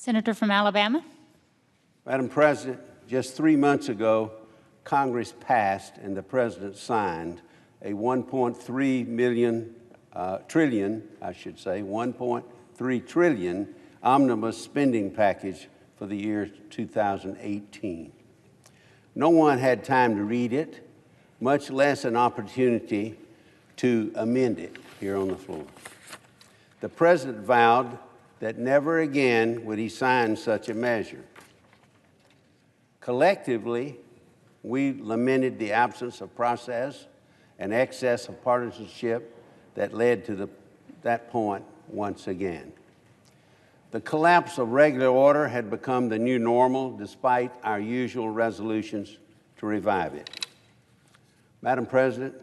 Senator from Alabama. Madam President, just 3 months ago, Congress passed and the President signed a 1.3 trillion omnibus spending package for the year 2018. No one had time to read it, much less an opportunity to amend it here on the floor. The President vowed that never again would he sign such a measure. Collectively, we lamented the absence of process and excess of partisanship that led to that point once again. The collapse of regular order had become the new normal despite our usual resolutions to revive it. Madam President,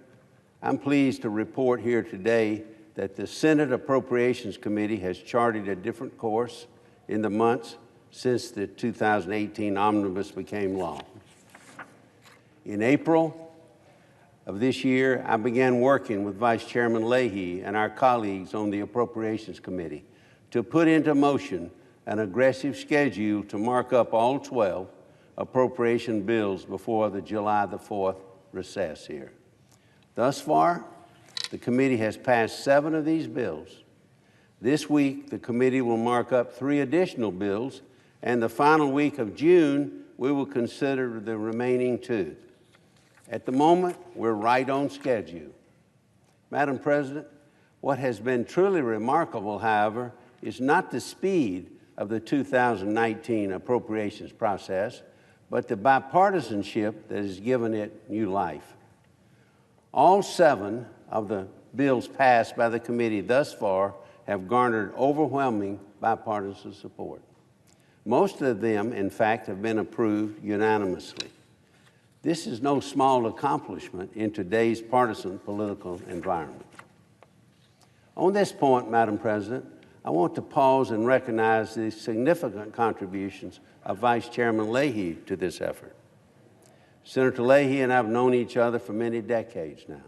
I'm pleased to report here today that the Senate Appropriations Committee has charted a different course in the months since the 2018 omnibus became law. In April of this year, I began working with Vice Chairman Leahy and our colleagues on the Appropriations Committee to put into motion an aggressive schedule to mark up all 12 appropriation bills before the July the 4th recess here. Thus far, the committee has passed 7 of these bills. This week, the committee will mark up 3 additional bills, and the final week of June, we will consider the remaining 2. At the moment, we're right on schedule. Madam President, what has been truly remarkable, however, is not the speed of the 2019 appropriations process, but the bipartisanship that has given it new life. All 7 of the bills passed by the committee thus far have garnered overwhelming bipartisan support. Most of them, in fact, have been approved unanimously. This is no small accomplishment in today's partisan political environment. On this point, Madam President, I want to pause and recognize the significant contributions of Vice Chairman Leahy to this effort. Senator Leahy and I have known each other for many decades now.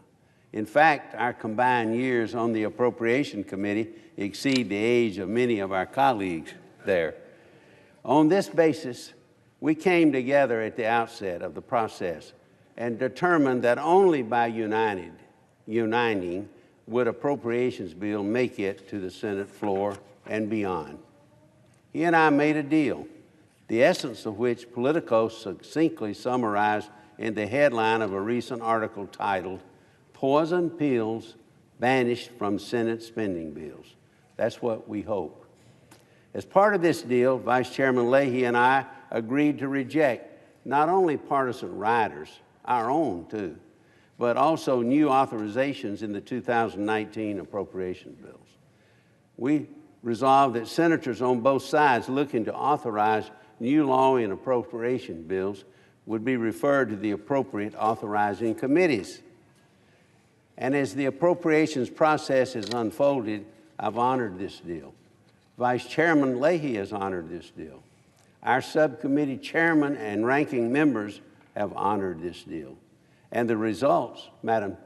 In fact, our combined years on the Appropriation Committee exceed the age of many of our colleagues there. On this basis, we came together at the outset of the process and determined that only by uniting would appropriations bill make it to the Senate floor and beyond. He and I made a deal, the essence of which Politico succinctly summarized in the headline of a recent article titled, "Poison Pills Banished from Senate Spending Bills." That's what we hope. As part of this deal, Vice Chairman Leahy and I agreed to reject not only partisan riders, our own too, but also new authorizations in the 2019 appropriation bills. We resolved that senators on both sides looking to authorize new law and appropriation bills would be referred to the appropriate authorizing committees. And as the appropriations process has unfolded, I've honored this deal. Vice Chairman Leahy has honored this deal. Our subcommittee chairman and ranking members have honored this deal. And the results, Madam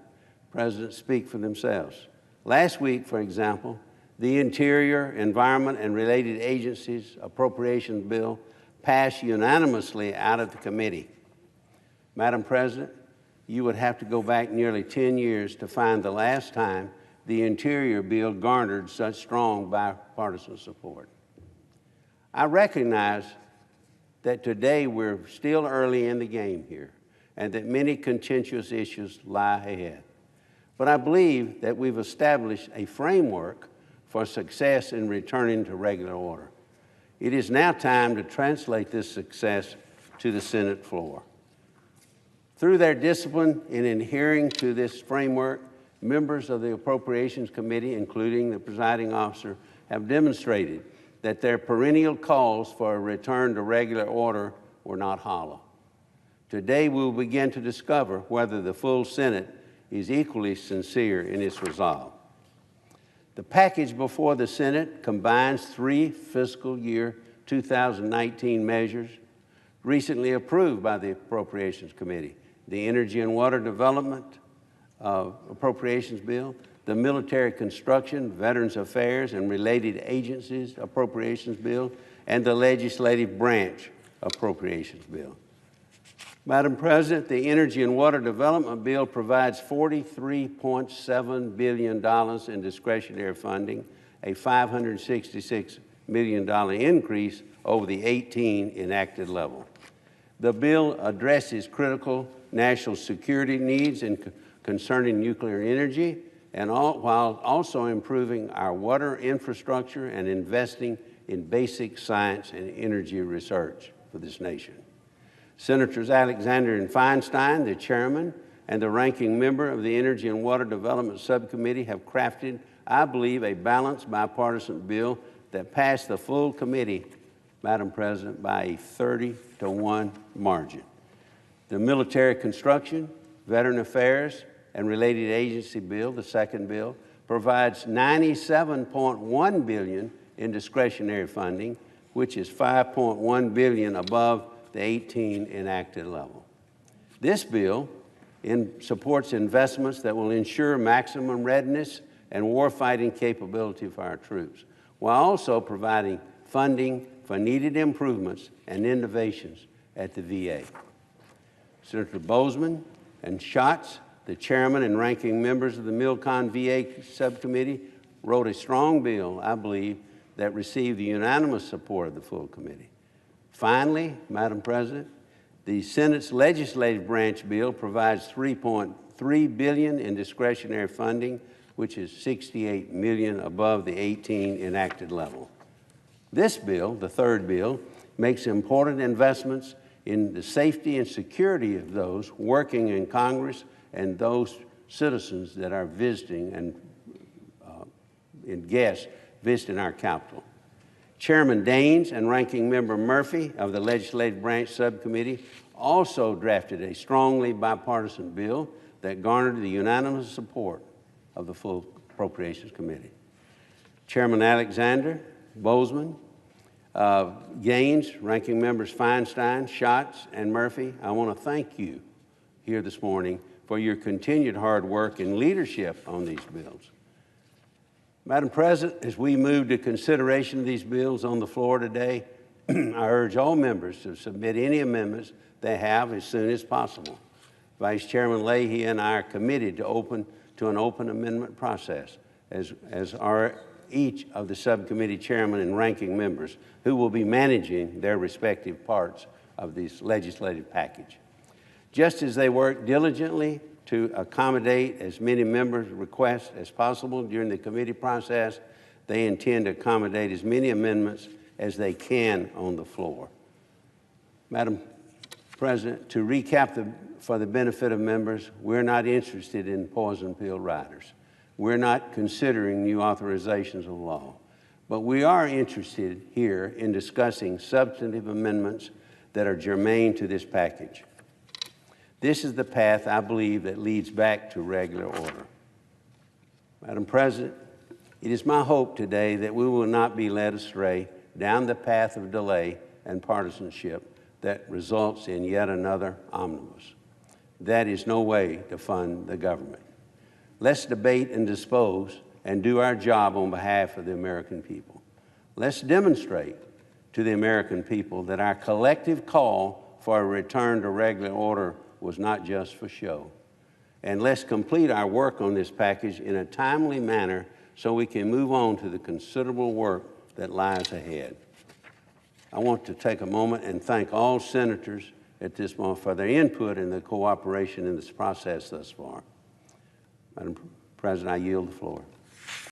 President, speak for themselves. Last week, for example, the Interior, Environment, and Related Agencies Appropriation Bill passed unanimously out of the committee. Madam President, you would have to go back nearly 10 years to find the last time the Interior bill garnered such strong bipartisan support. I recognize that today we're still early in the game here and that many contentious issues lie ahead. But I believe that we've established a framework for success in returning to regular order. It is now time to translate this success to the Senate floor. Through their discipline in adhering to this framework, members of the Appropriations Committee, including the presiding officer, have demonstrated that their perennial calls for a return to regular order were not hollow. Today, we will begin to discover whether the full Senate is equally sincere in its resolve. The package before the Senate combines 3 fiscal year 2019 measures recently approved by the Appropriations Committee: the Energy and Water Development Appropriations Bill, the Military Construction, Veterans Affairs, and Related Agencies Appropriations Bill, and the Legislative Branch Appropriations Bill. Madam President, the Energy and Water Development Bill provides $43.7 billion in discretionary funding, a $566 million increase over the 2018 enacted level. The bill addresses critical national security needs concerning nuclear energy, and while also improving our water infrastructure and investing in basic science and energy research for this nation. Senators Alexander and Feinstein, the chairman and the ranking member of the Energy and Water Development Subcommittee, have crafted, I believe, a balanced bipartisan bill that passed the full committee, Madam President, by a 30-to-1 margin. The Military Construction, Veteran Affairs, and Related Agency Bill, the second bill, provides $97.1 billion in discretionary funding, which is $5.1 billion above the 2018 enacted level. This bill supports investments that will ensure maximum readiness and warfighting capability for our troops, while also providing funding for needed improvements and innovations at the VA. Senator Bozeman and Schatz, the chairman and ranking members of the MilCon VA Subcommittee, wrote a strong bill, I believe, that received the unanimous support of the full committee. Finally, Madam President, the Senate's legislative branch bill provides $3.3 billion in discretionary funding, which is $68 million above the 2018 enacted level. This bill, the third bill, makes important investments in the safety and security of those working in Congress and those citizens that are visiting and guests visiting our Capitol. Chairman Daines and Ranking Member Murphy of the Legislative Branch Subcommittee also drafted a strongly bipartisan bill that garnered the unanimous support of the full Appropriations Committee. Chairman Alexander, Bozeman, Gaines, Ranking Members Feinstein, Schatz, and Murphy, I want to thank you here this morning for your continued hard work and leadership on these bills. Madam President, as we move to consideration of these bills on the floor today, I urge all members to submit any amendments they have as soon as possible. Vice Chairman Leahy and I are committed to an open amendment process, as are each of the subcommittee chairmen and ranking members who will be managing their respective parts of this legislative package. Just as they work diligently to accommodate as many members' requests as possible during the committee process, they intend to accommodate as many amendments as they can on the floor. Madam President, to recap for the benefit of members, we're not interested in poison pill riders. We're not considering new authorizations of law, but we are interested here in discussing substantive amendments that are germane to this package. This is the path, I believe, that leads back to regular order. Madam President, it is my hope today that we will not be led astray down the path of delay and partisanship that results in yet another omnibus. That is no way to fund the government. Let's debate and dispose and do our job on behalf of the American people. Let's demonstrate to the American people that our collective call for a return to regular order was not just for show. And let's complete our work on this package in a timely manner so we can move on to the considerable work that lies ahead. I want to take a moment and thank all senators at this moment for their input and the cooperation in this process thus far. Madam President, I yield the floor.